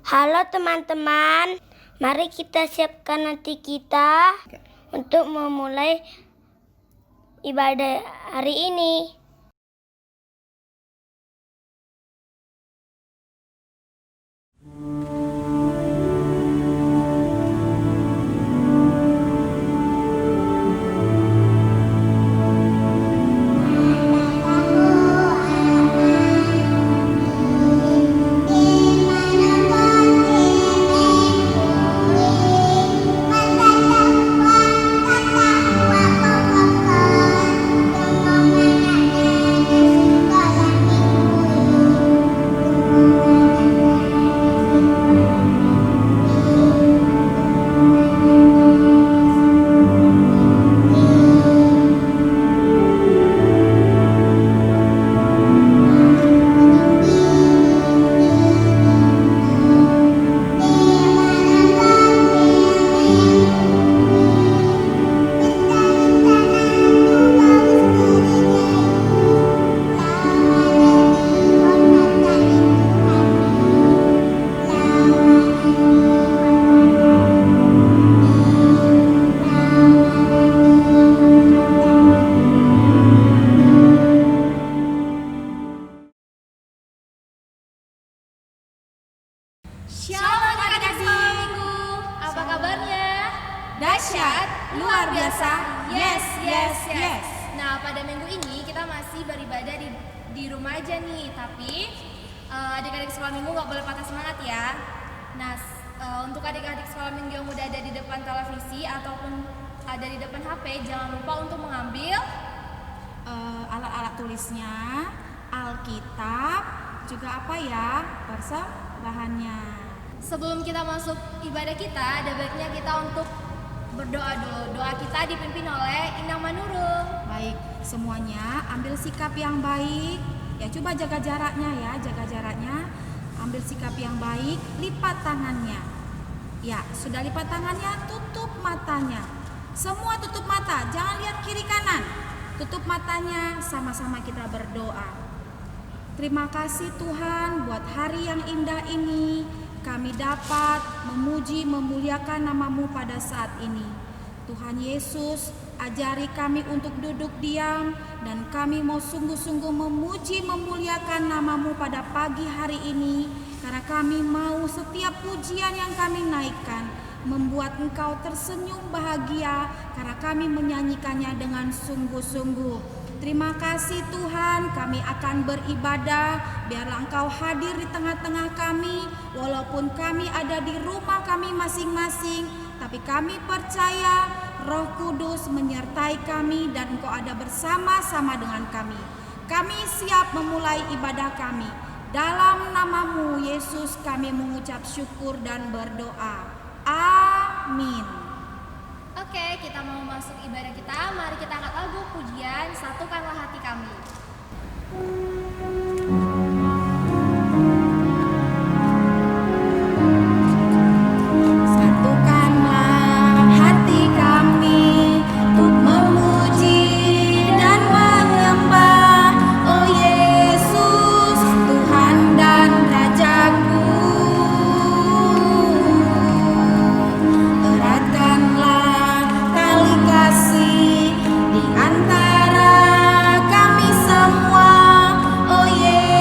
Halo teman-teman, mari kita siapkan hati kita untuk memulai ibadah hari ini. Shalom adik-adik sekolah minggu, apa kabarnya? Dahsyat, luar biasa, yes, yes, yes. Nah, pada minggu ini kita masih beribadah di rumah aja nih. Tapi adik-adik sekolah minggu gak boleh patah semangat ya. Nah, untuk adik-adik sekolah minggu yang udah ada di depan televisi ataupun ada di depan HP, jangan lupa untuk mengambil alat-alat tulisnya, Alkitab, juga apa ya, persembahannya. Sebelum kita masuk ibadah kita, ada baiknya kita untuk berdoa dulu. Doa kita dipimpin oleh Inang Manurung. Baik, semuanya ambil sikap yang baik. Ya, coba jaga jaraknya ya, jaga jaraknya. Ambil sikap yang baik, lipat tangannya. Ya, sudah lipat tangannya, tutup matanya. Semua tutup mata, jangan lihat kiri kanan. Tutup matanya, sama-sama kita berdoa. Terima kasih Tuhan buat hari yang indah ini. Kami dapat memuji, memuliakan nama-Mu pada saat ini. Tuhan Yesus, ajari kami untuk duduk diam, dan kami mau sungguh-sungguh memuji, memuliakan nama-Mu pada pagi hari ini, karena kami mau setiap pujian yang kami naikkan membuat Engkau tersenyum bahagia, karena kami menyanyikannya dengan sungguh-sungguh. Terima kasih Tuhan, kami akan beribadah, biarlah Engkau hadir di tengah-tengah kami, walaupun kami ada di rumah kami masing-masing, tapi kami percaya Roh Kudus menyertai kami dan Engkau ada bersama-sama dengan kami. Kami siap memulai ibadah kami. Dalam nama-Mu Yesus kami mengucap syukur dan berdoa. Amin. Oke, kita mau masuk ibadah kita. Mari kita angkat lagu pujian Satukanlah Hati Kami. Satukanlah hati kami untuk memuji dan menyembah, oh Yesus, Tuhan dan Rajaku. Eratkanlah tali kasih di antara kami semua, oh Yesus.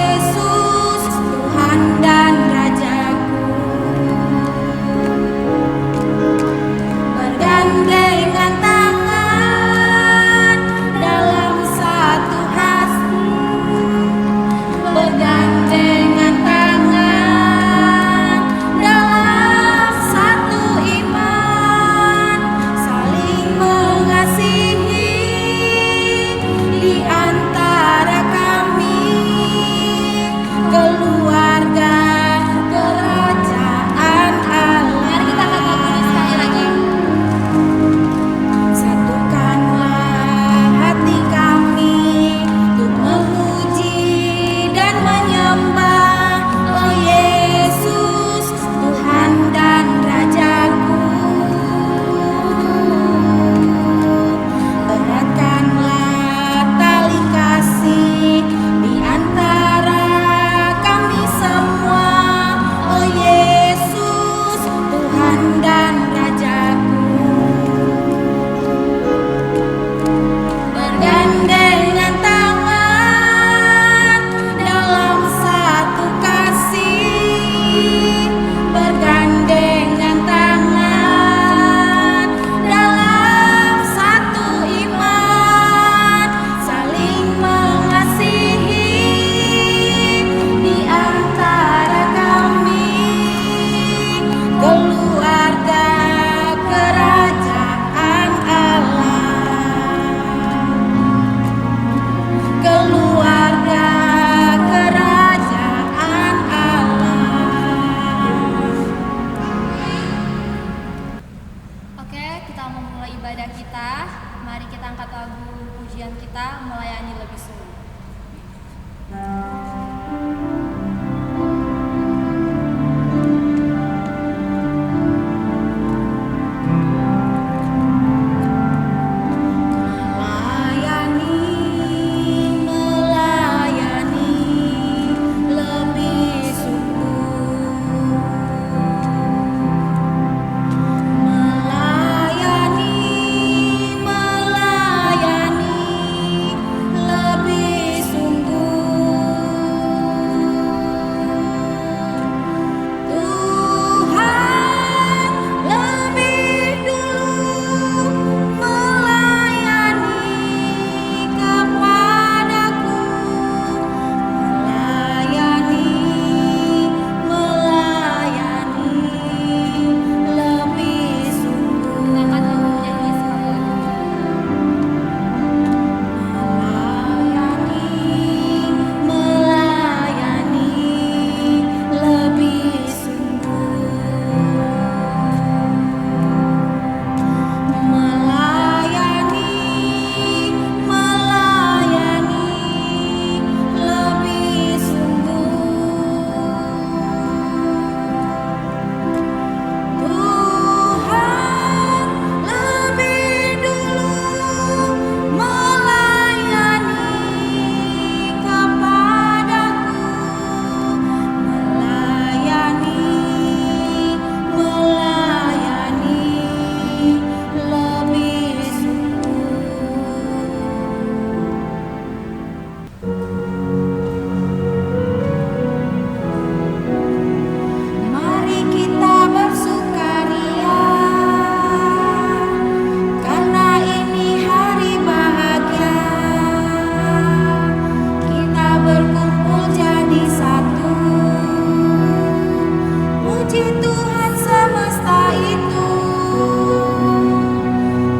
puji Tuhan semesta itu.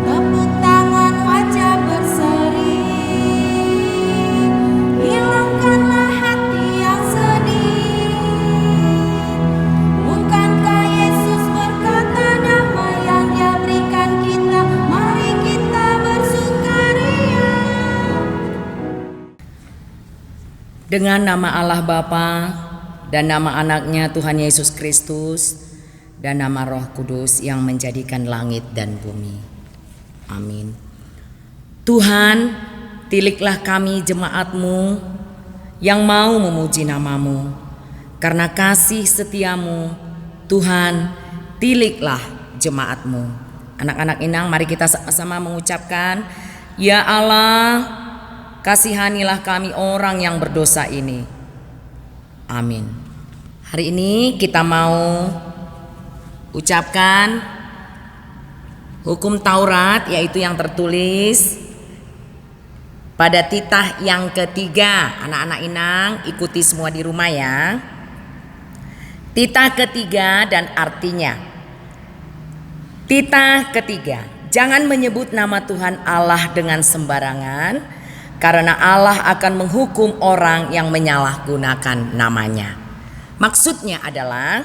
Tepuk tangan wajah berseri, hilangkanlah hati yang sedih. Bukankah Yesus berkata damai yang Dia berikan kita? Mari kita bersukaria. Dengan nama Allah Bapa dan nama anaknya Tuhan Yesus Kristus dan nama Roh Kudus yang menjadikan langit dan bumi. Amin. Tuhan, tiliklah kami jemaat-Mu yang mau memuji nama-Mu. Karena kasih setiamu, Tuhan, tiliklah jemaat-Mu. Anak-anak Inang, mari kita sama-sama mengucapkan, Ya Allah, kasihanilah kami orang yang berdosa ini. Amin. Hari ini kita mau ucapkan hukum Taurat, yaitu yang tertulis pada titah yang ketiga. Anak-anak Inang, ikuti semua di rumah ya. Titah ketiga dan artinya. Titah ketiga, jangan menyebut nama Tuhan Allah dengan sembarangan, karena Allah akan menghukum orang yang menyalahgunakan namanya. Maksudnya adalah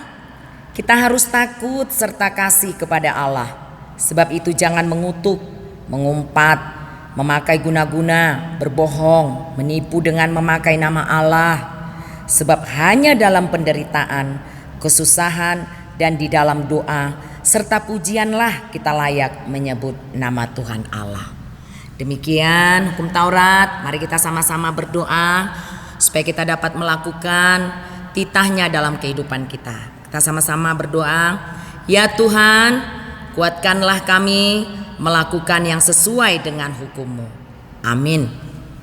kita harus takut serta kasih kepada Allah. Sebab itu jangan mengutuk, mengumpat, memakai guna-guna, berbohong, menipu dengan memakai nama Allah. Sebab hanya dalam penderitaan, kesusahan, dan di dalam doa serta pujianlah kita layak menyebut nama Tuhan Allah. Demikian hukum Taurat. Mari kita sama-sama berdoa supaya kita dapat melakukan titahnya dalam kehidupan kita. Kita sama-sama berdoa, Ya Tuhan, kuatkanlah kami melakukan yang sesuai dengan hukum-Mu. Amin.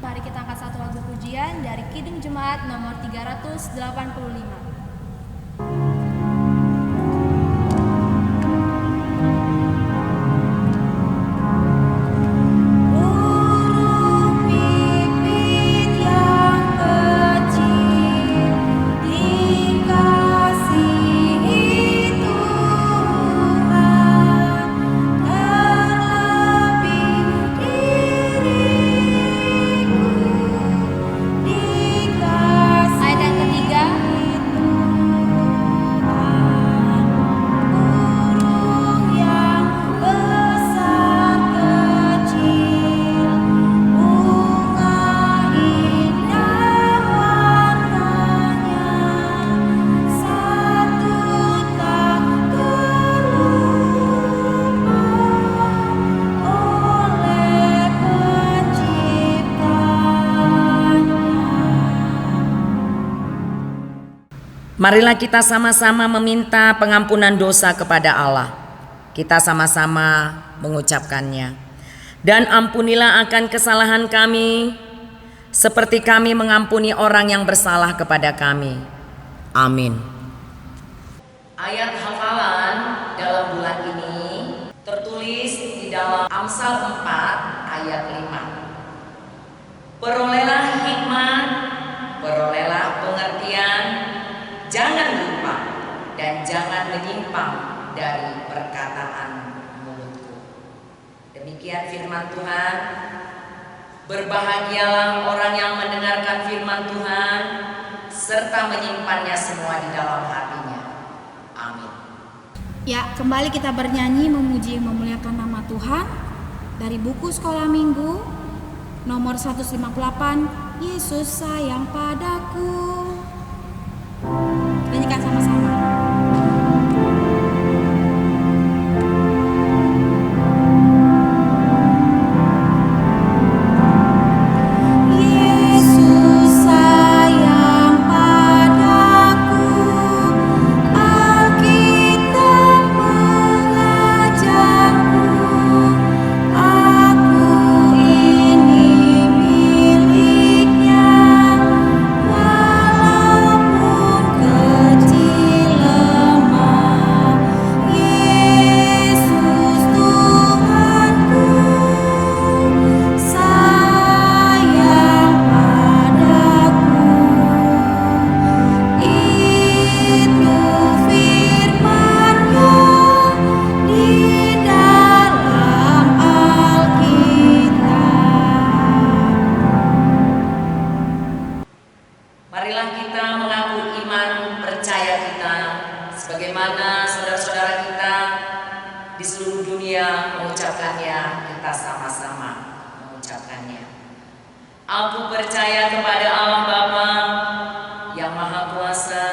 Mari kita angkat satu lagu pujian dari Kidung Jemaat nomor 385. Marilah kita sama-sama meminta pengampunan dosa kepada Allah. Kita sama-sama mengucapkannya. Dan ampunilah akan kesalahan kami, seperti kami mengampuni orang yang bersalah kepada kami. Amin. Ayat hafalan dalam bulan ini tertulis di dalam Amsal 4 ayat 5. Perolehlah hikmat, perolehlah pengertian, jangan lupa dan jangan menyimpang dari perkataan mulutku. Demikian firman Tuhan. Berbahagialah orang yang mendengarkan firman Tuhan serta menyimpannya semua di dalam hatinya. Amin. Ya, kembali kita bernyanyi memuji memuliakan nama Tuhan dari buku Sekolah Minggu nomor 158, Yesus sayang padaku. Nyanyikan sama-sama. Kecil Sebagaimana saudara-saudara kita di seluruh dunia mengucapkannya, kita sama-sama mengucapkannya. Aku percaya kepada Allah Bapa yang Maha Kuasa,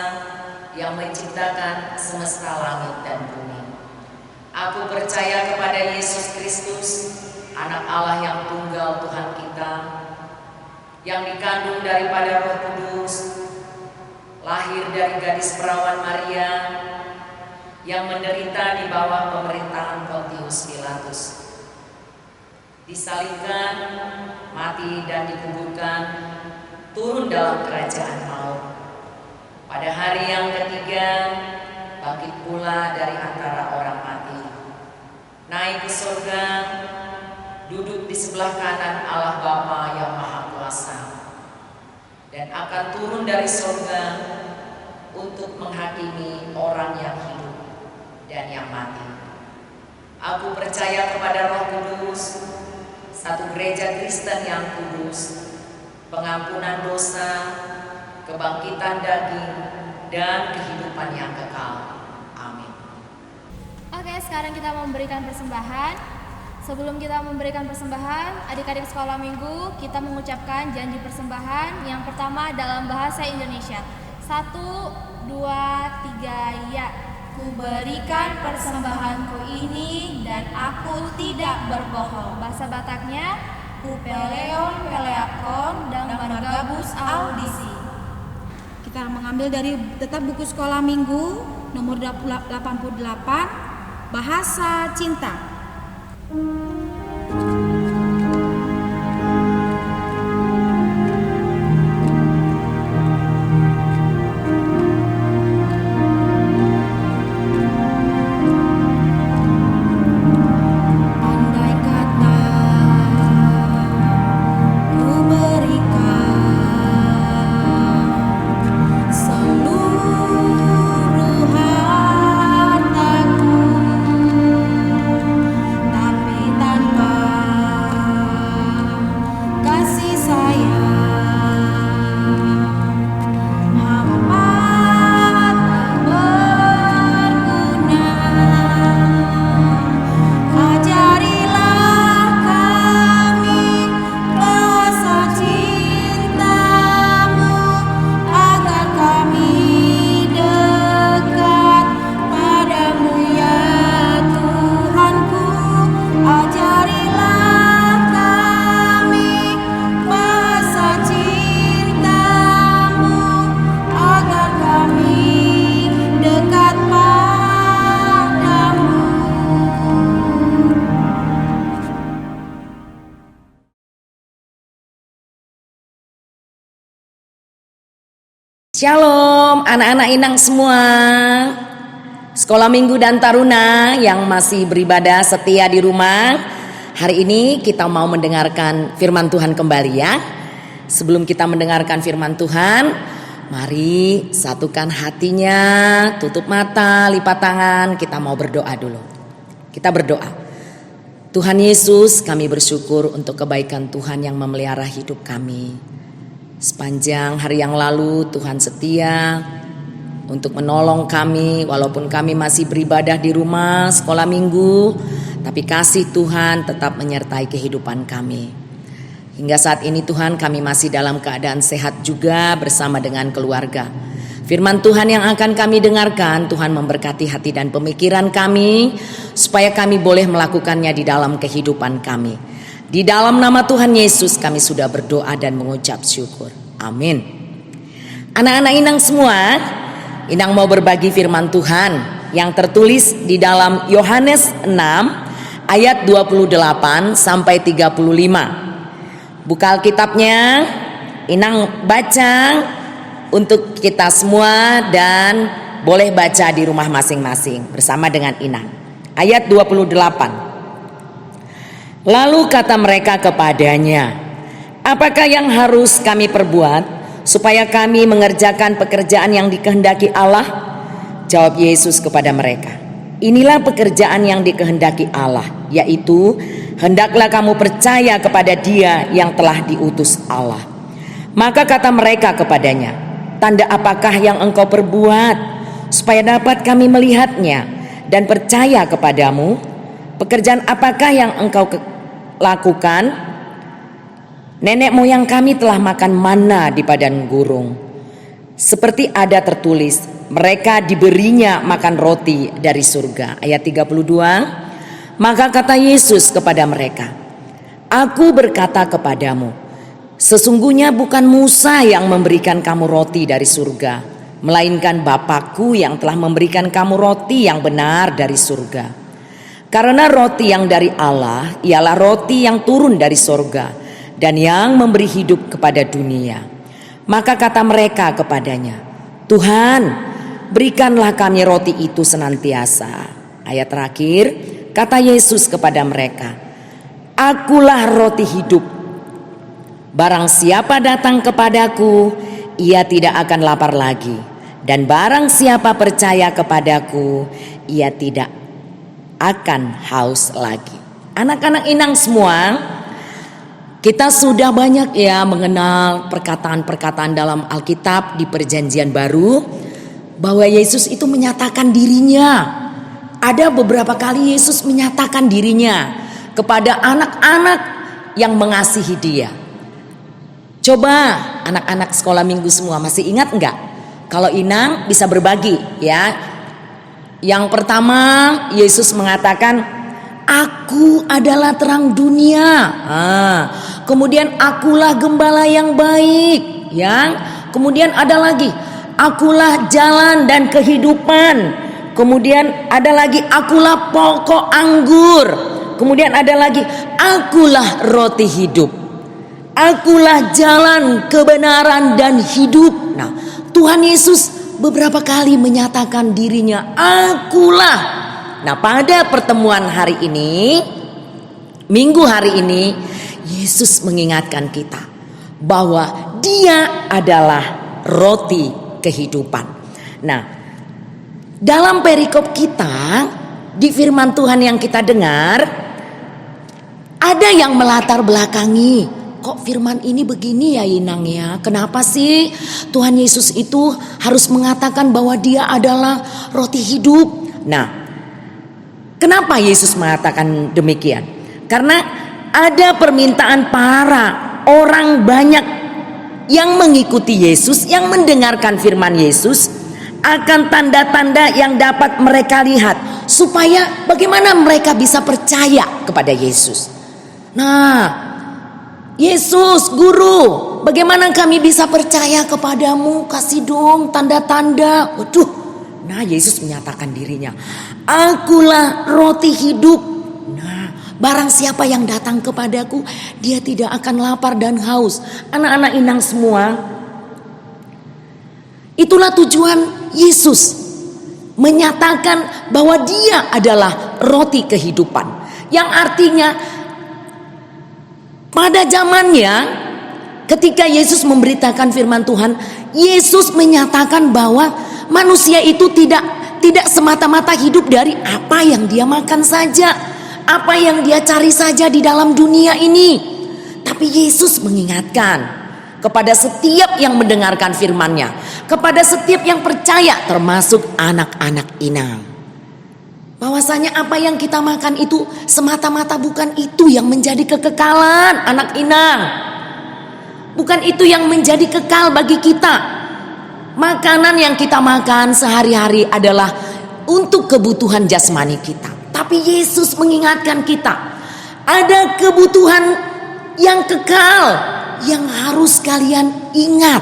yang menciptakan semesta langit dan bumi. Aku percaya kepada Yesus Kristus, Anak Allah yang tunggal Tuhan kita, yang dikandung daripada Roh Kudus, lahir dari gadis perawan Maria, yang menderita di bawah pemerintahan Pontius Pilatus, disalibkan, mati dan dikuburkan, turun dalam kerajaan maut. Pada hari yang ketiga, bangkit pula dari antara orang mati, naik ke surga, duduk di sebelah kanan Allah Bapa yang Maha Kuasa, dan akan turun dari surga untuk menghakimi orang yang hidup dan yang mati. Aku percaya kepada Roh Kudus, satu gereja Kristen yang kudus, pengampunan dosa, kebangkitan daging, dan kehidupan yang kekal. Amin. Oke, sekarang kita memberikan persembahan. Sebelum kita memberikan persembahan, adik-adik sekolah minggu, kita mengucapkan janji persembahan. Yang pertama dalam bahasa Indonesia. 1, 2, 3, ya. Ku berikan persembahanku ini dan aku tidak berbohong. Bahasa Bataknya, ku peleon peleakon dan margabus audisi. Kita mengambil dari tetap buku sekolah minggu nomor 88, bahasa cinta. Andai kata ku berikan seluruh hartaku, tapi tanpa kasih sayang, hampa tak berguna. Ajarilah kami rasa cinta-Mu agar kami dekat padamu ya Tuhanku. Ajarilah kami rasa cinta-Mu agar kami dekat padamu. Shalom anak-anak Inang semua, sekolah minggu dan taruna yang masih beribadah setia di rumah. Hari ini kita mau mendengarkan firman Tuhan kembali ya. Sebelum kita mendengarkan firman Tuhan, mari satukan hatinya, tutup mata, lipat tangan, kita mau berdoa dulu. Kita berdoa. Tuhan Yesus, kami bersyukur untuk kebaikan Tuhan yang memelihara hidup kami. Sepanjang hari yang lalu Tuhan setia untuk menolong kami walaupun kami masih beribadah di rumah sekolah minggu, tapi kasih Tuhan tetap menyertai kehidupan kami. Hingga saat ini Tuhan kami masih dalam keadaan sehat juga bersama dengan keluarga. Firman Tuhan yang akan kami dengarkan, Tuhan memberkati hati dan pemikiran kami supaya kami boleh melakukannya di dalam kehidupan kami. Di dalam nama Tuhan Yesus kami sudah berdoa dan mengucap syukur. Amin. Anak-anak Inang semua, Inang mau berbagi firman Tuhan yang tertulis di dalam Yohanes 6 ayat 28 sampai 35. Buka Alkitabnya, Inang baca untuk kita semua dan boleh baca di rumah masing-masing bersama dengan Inang. Ayat 28. Lalu kata mereka kepadanya, apakah yang harus kami perbuat supaya kami mengerjakan pekerjaan yang dikehendaki Allah? Jawab Yesus kepada mereka, inilah pekerjaan yang dikehendaki Allah, yaitu hendaklah kamu percaya kepada Dia yang telah diutus Allah. Maka kata mereka kepadanya, tanda apakah yang engkau perbuat supaya dapat kami melihatnya dan percaya kepadamu. Pekerjaan apakah yang engkau lakukan? Nenek moyang kami telah makan manna di padang gurun. Seperti ada tertulis, mereka diberinya makan roti dari surga. Ayat 32. Maka kata Yesus kepada mereka, Aku berkata kepadamu, sesungguhnya bukan Musa yang memberikan kamu roti dari surga, melainkan Bapakku yang telah memberikan kamu roti yang benar dari surga. Karena roti yang dari Allah ialah roti yang turun dari surga dan yang memberi hidup kepada dunia. Maka kata mereka kepadanya, Tuhan, berikanlah kami roti itu senantiasa. Ayat terakhir, kata Yesus kepada mereka, Akulah roti hidup. Barang siapa datang kepadaku, ia tidak akan lapar lagi. Dan barang siapa percaya kepadaku, ia tidak akan haus lagi. Anak-anak Inang semua, kita sudah banyak ya mengenal perkataan-perkataan dalam Alkitab di Perjanjian Baru bahwa Yesus itu menyatakan dirinya. Ada beberapa kali Yesus menyatakan dirinya kepada anak-anak yang mengasihi Dia. Coba anak-anak sekolah minggu semua masih ingat enggak? Kalau Inang bisa berbagi ya. Yang pertama Yesus mengatakan, Aku adalah terang dunia. Kemudian akulah gembala yang baik. Kemudian ada lagi, akulah jalan dan kehidupan. Kemudian ada lagi, akulah pokok anggur. Kemudian ada lagi, akulah roti hidup. Akulah jalan kebenaran dan hidup. Nah, Tuhan Yesus beberapa kali menyatakan dirinya, akulah. Nah, pada pertemuan hari ini, minggu hari ini, Yesus mengingatkan kita bahwa Dia adalah roti kehidupan. Nah, dalam perikop kita, di firman Tuhan yang kita dengar, ada yang melatar belakangi, kok firman ini begini ya Inang ya? Kenapa sih Tuhan Yesus itu harus mengatakan bahwa Dia adalah roti hidup? Nah, kenapa Yesus mengatakan demikian? Karena ada permintaan para orang banyak yang mengikuti Yesus, yang mendengarkan firman Yesus, akan tanda-tanda yang dapat mereka lihat, supaya bagaimana mereka bisa percaya kepada Yesus. Nah, Yesus, Guru, bagaimana kami bisa percaya kepadamu? Kasih dong tanda-tanda. Waduh. Nah, Yesus menyatakan dirinya, Akulah roti hidup. Nah, barang siapa yang datang kepadaku, dia tidak akan lapar dan haus. Anak-anak Inang semua, itulah tujuan Yesus menyatakan bahwa Dia adalah roti kehidupan. Yang artinya pada zamannya ketika Yesus memberitakan firman Tuhan, Yesus menyatakan bahwa manusia itu tidak semata-mata hidup dari apa yang dia makan saja, apa yang dia cari saja di dalam dunia ini. Tapi Yesus mengingatkan kepada setiap yang mendengarkan firman-Nya, kepada setiap yang percaya, termasuk anak-anak Inang, bahwasanya apa yang kita makan itu semata-mata bukan itu yang menjadi kekekalan anak Inang. Bukan itu yang menjadi kekal bagi kita. Makanan yang kita makan sehari-hari adalah untuk kebutuhan jasmani kita. Tapi Yesus mengingatkan kita, ada kebutuhan yang kekal yang harus kalian ingat.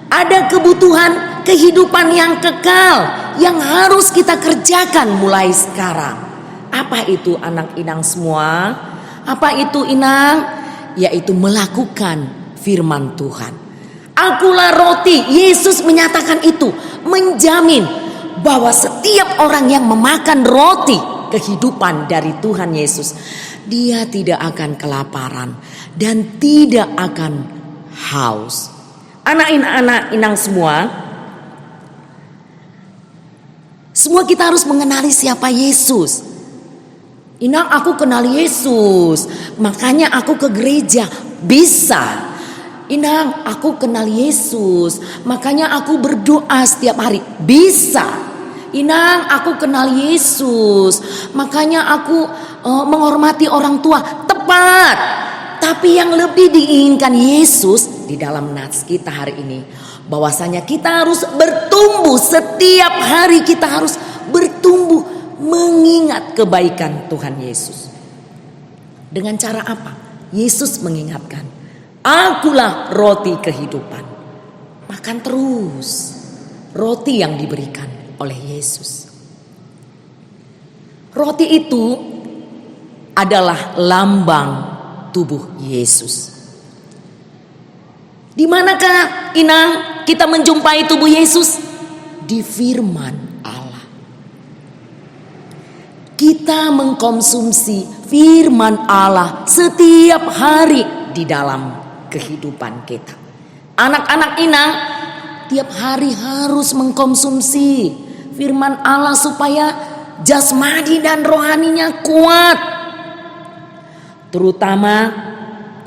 Ada kebutuhan kehidupan yang kekal yang harus kita kerjakan mulai sekarang. Apa itu anak Inang semua? Apa itu Inang? Yaitu melakukan firman Tuhan. Akulah roti. Yesus menyatakan itu, menjamin bahwa setiap orang yang memakan roti kehidupan dari Tuhan Yesus, dia tidak akan kelaparan dan tidak akan haus. Anak-anak Inang semua kita harus mengenali siapa Yesus. Inang, aku kenal Yesus, makanya aku ke gereja. Bisa. Inang, aku kenal Yesus, makanya aku berdoa setiap hari. Bisa. Inang, aku kenal Yesus, makanya aku menghormati orang tua. Tepat. Tapi yang lebih diinginkan Yesus di dalam nats kita hari ini, bahwasanya kita harus bertumbuh. Setiap hari kita harus bertumbuh mengingat kebaikan Tuhan Yesus. Dengan cara apa? Yesus mengingatkan, akulah roti kehidupan. Makan terus roti yang diberikan oleh Yesus. Roti itu adalah lambang tubuh Yesus. Di manakah Inang kita menjumpai tubuh Yesus? Di firman Allah. Kita mengkonsumsi firman Allah setiap hari di dalam kehidupan kita. Anak-anak Inang tiap hari harus mengkonsumsi firman Allah supaya jasmani dan rohaninya kuat. Terutama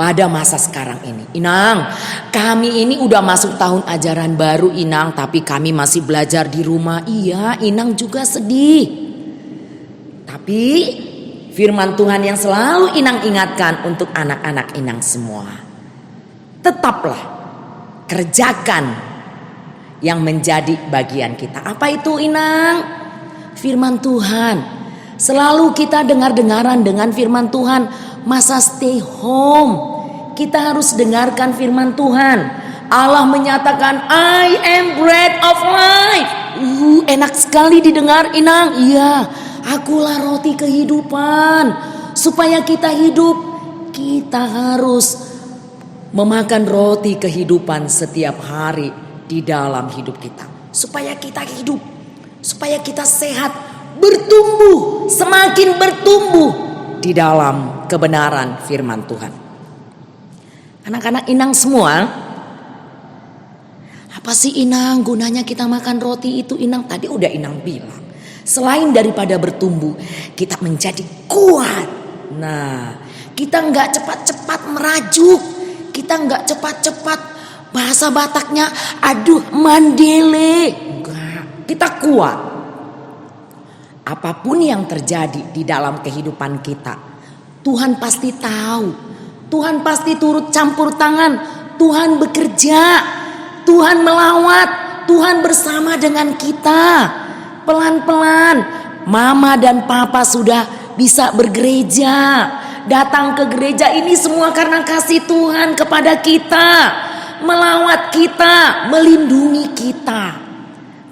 pada masa sekarang ini. Inang, kami ini udah masuk tahun ajaran baru Inang, tapi kami masih belajar di rumah. Iya, Inang juga sedih. Tapi firman Tuhan yang selalu Inang ingatkan untuk anak-anak Inang semua, tetaplah kerjakan yang menjadi bagian kita. Apa itu Inang? Firman Tuhan. Selalu kita dengar-dengaran dengan firman Tuhan. Masa stay home, kita harus dengarkan firman Tuhan. Allah menyatakan, I am bread of life. Enak sekali didengar Inang. Iya, akulah roti kehidupan. Supaya kita hidup, kita harus memakan roti kehidupan setiap hari di dalam hidup kita. Supaya kita hidup, supaya kita sehat, bertumbuh, semakin bertumbuh di dalam kebenaran firman Tuhan. Anak-anak Inang semua, apa sih Inang gunanya kita makan roti itu Inang? Tadi udah Inang bilang, selain daripada bertumbuh, kita menjadi kuat. Nah, kita nggak cepat-cepat merajuk, kita nggak cepat-cepat, bahasa Bataknya, aduh mandele. Enggak, kita kuat. Apapun yang terjadi di dalam kehidupan kita, Tuhan pasti tahu. Tuhan pasti turut campur tangan. Tuhan bekerja. Tuhan melawat. Tuhan bersama dengan kita. Pelan-pelan Mama dan Papa sudah bisa bergereja. Datang ke gereja ini semua karena kasih Tuhan kepada kita. Melawat kita, melindungi kita.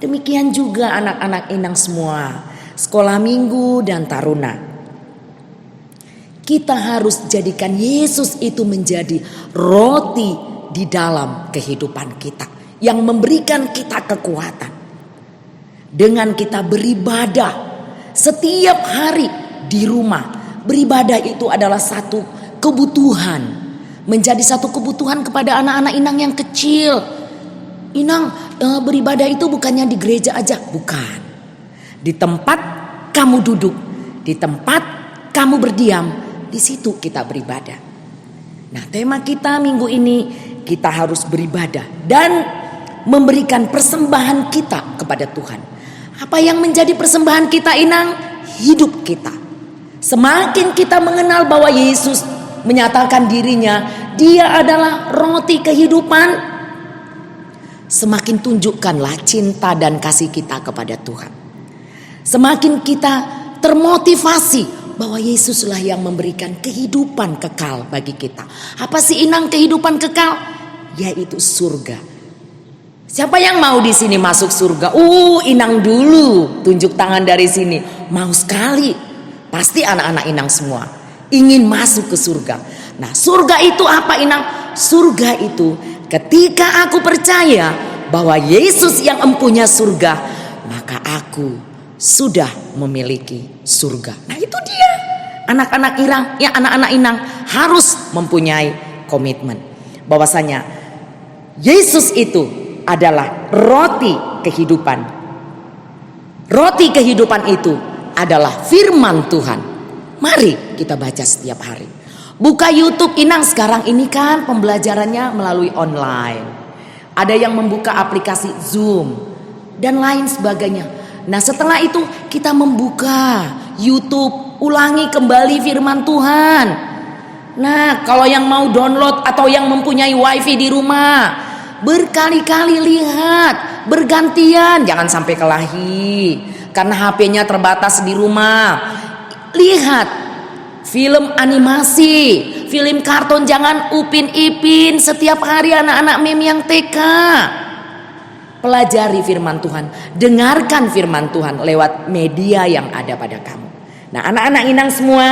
Demikian juga anak-anak Inang semua, sekolah minggu dan taruna. Kita harus jadikan Yesus itu menjadi roti di dalam kehidupan kita, yang memberikan kita kekuatan. Dengan kita beribadah setiap hari di rumah. Beribadah itu adalah satu kebutuhan, menjadi satu kebutuhan kepada anak-anak Inang yang kecil. Inang beribadah itu bukannya di gereja aja, bukan. Di tempat kamu duduk, di tempat kamu berdiam, di situ kita beribadah. Nah, tema kita minggu ini, kita harus beribadah dan memberikan persembahan kita kepada Tuhan. Apa yang menjadi persembahan kita Inang? Hidup kita. Semakin kita mengenal bahwa Yesus menyatakan dirinya, Dia adalah roti kehidupan, semakin tunjukkanlah cinta dan kasih kita kepada Tuhan. Semakin kita termotivasi bahwa Yesuslah yang memberikan kehidupan kekal bagi kita. Apa sih Inang kehidupan kekal? Yaitu surga. Siapa yang mau di sini masuk surga? Inang dulu, tunjuk tangan dari sini. Mau sekali. Pasti anak-anak Inang semua ingin masuk ke surga. Nah, surga itu apa Inang? Surga itu ketika aku percaya bahwa Yesus yang empunya surga, maka aku sudah memiliki surga. Nah, itu dia. Anak-anak Inang harus mempunyai komitmen bahwasanya Yesus itu adalah roti kehidupan. Roti kehidupan itu adalah firman Tuhan. Mari kita baca setiap hari. Buka YouTube Inang, sekarang ini kan pembelajarannya melalui online. Ada yang membuka aplikasi Zoom dan lain sebagainya. Nah, setelah itu kita membuka YouTube, ulangi kembali firman Tuhan. Nah, kalau yang mau download atau yang mempunyai wifi di rumah, berkali-kali lihat, bergantian, jangan sampai kelahi karena HP-nya terbatas di rumah. Lihat film animasi, film kartun, jangan Upin Ipin setiap hari anak-anak meme yang TK. Pelajari firman Tuhan, dengarkan firman Tuhan lewat media yang ada pada kamu. Nah, anak-anak Inang semua,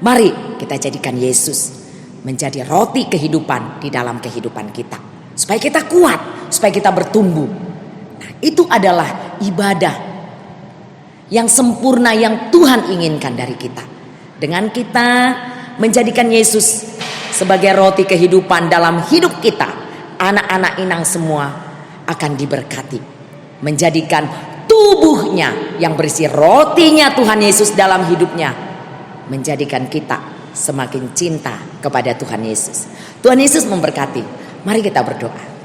mari kita jadikan Yesus menjadi roti kehidupan di dalam kehidupan kita, supaya kita kuat, supaya kita bertumbuh. Nah, itu adalah ibadah yang sempurna yang Tuhan inginkan dari kita. Dengan kita menjadikan Yesus sebagai roti kehidupan dalam hidup kita, anak-anak Inang semua akan diberkati, menjadikan tubuhnya yang berisi rotinya Tuhan Yesus dalam hidupnya, menjadikan kita semakin cinta kepada Tuhan Yesus. Tuhan Yesus memberkati. Mari kita berdoa.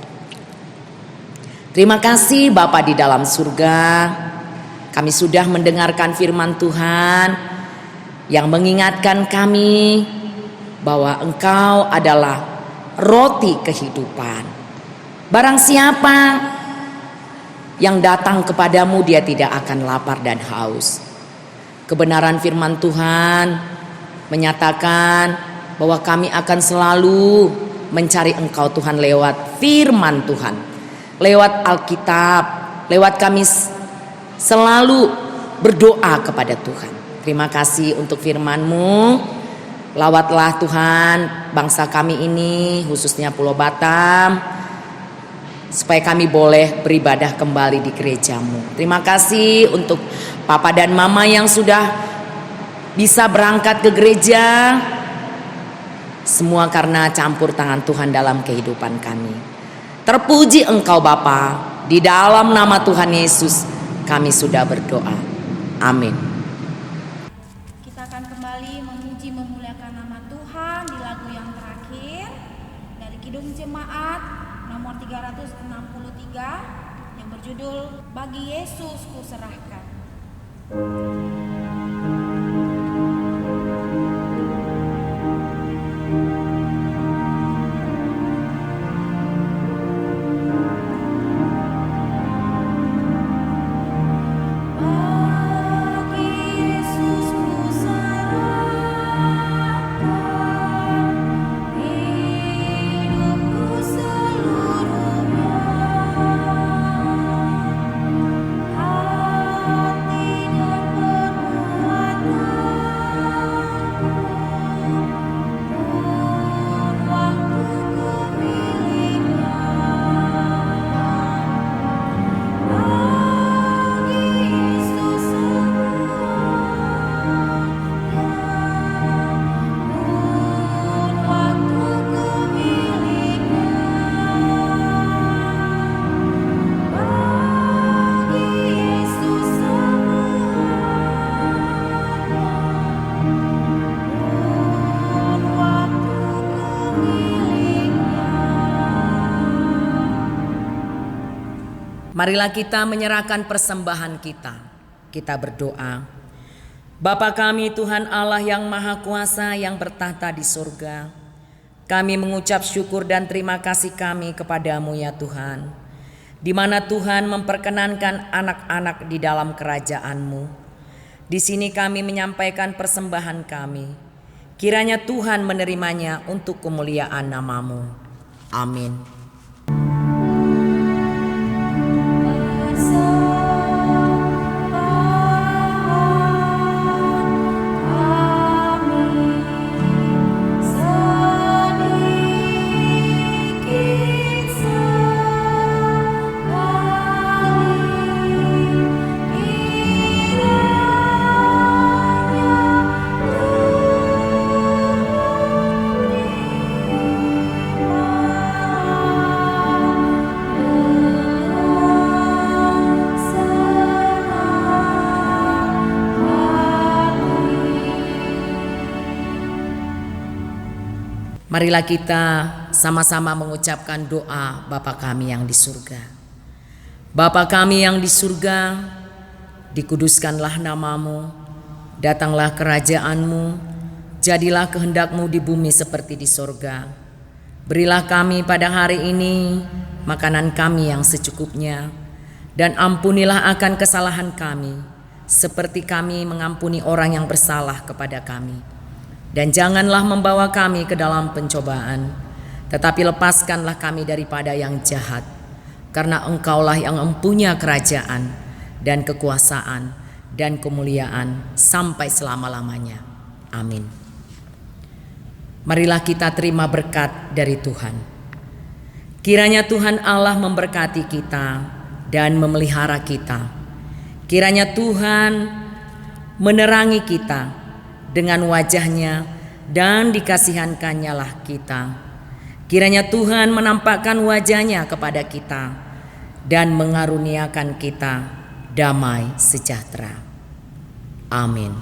Terima kasih Bapa di dalam surga, kami sudah mendengarkan firman Tuhan yang mengingatkan kami bahwa Engkau adalah roti kehidupan. Barang siapa yang datang kepadamu, dia tidak akan lapar dan haus. Kebenaran firman Tuhan menyatakan bahwa kami akan selalu mencari Engkau Tuhan lewat firman Tuhan, lewat Alkitab, lewat kami selalu berdoa kepada Tuhan. Terima kasih untuk firman-Mu. Lawatlah Tuhan bangsa kami ini, khususnya Pulau Batam, supaya kami boleh beribadah kembali di gereja-Mu. Terima kasih untuk Papa dan Mama yang sudah bisa berangkat ke gereja. Semua karena campur tangan Tuhan dalam kehidupan kami. Terpuji Engkau Bapa, di dalam nama Tuhan Yesus kami sudah berdoa. Amin. Kita akan kembali memuji memuliakan nama Tuhan di lagu yang terakhir dari Kidung Jemaat nomor 363 yang berjudul Bagi Yesus Kuserahkan. Marilah kita menyerahkan persembahan kita. Kita berdoa. Bapa kami Tuhan Allah yang Maha Kuasa yang bertahta di surga, kami mengucap syukur dan terima kasih kami kepadamu ya Tuhan, di mana Tuhan memperkenankan anak-anak di dalam kerajaan-Mu. Di sini kami menyampaikan persembahan kami. Kiranya Tuhan menerimanya untuk kemuliaan nama-Mu. Amin. Marilah kita sama-sama mengucapkan doa Bapa kami yang di surga. Bapa kami yang di surga, dikuduskanlah namamu, datanglah kerajaanmu, jadilah kehendak-Mu di bumi seperti di sorga. Berilah kami pada hari ini makanan kami yang secukupnya, dan ampunilah akan kesalahan kami, seperti kami mengampuni orang yang bersalah kepada kami. Dan janganlah membawa kami ke dalam pencobaan, tetapi lepaskanlah kami daripada yang jahat. Karena Engkaulah yang mempunyai kerajaan dan kekuasaan dan kemuliaan sampai selama-lamanya. Amin. Marilah kita terima berkat dari Tuhan. Kiranya Tuhan Allah memberkati kita dan memelihara kita. Kiranya Tuhan menerangi kita dengan wajah-Nya dan dikasihankan-Nya kita. Kiranya Tuhan menampakkan wajah-Nya kepada kita dan mengaruniakan kita damai sejahtera. Amin.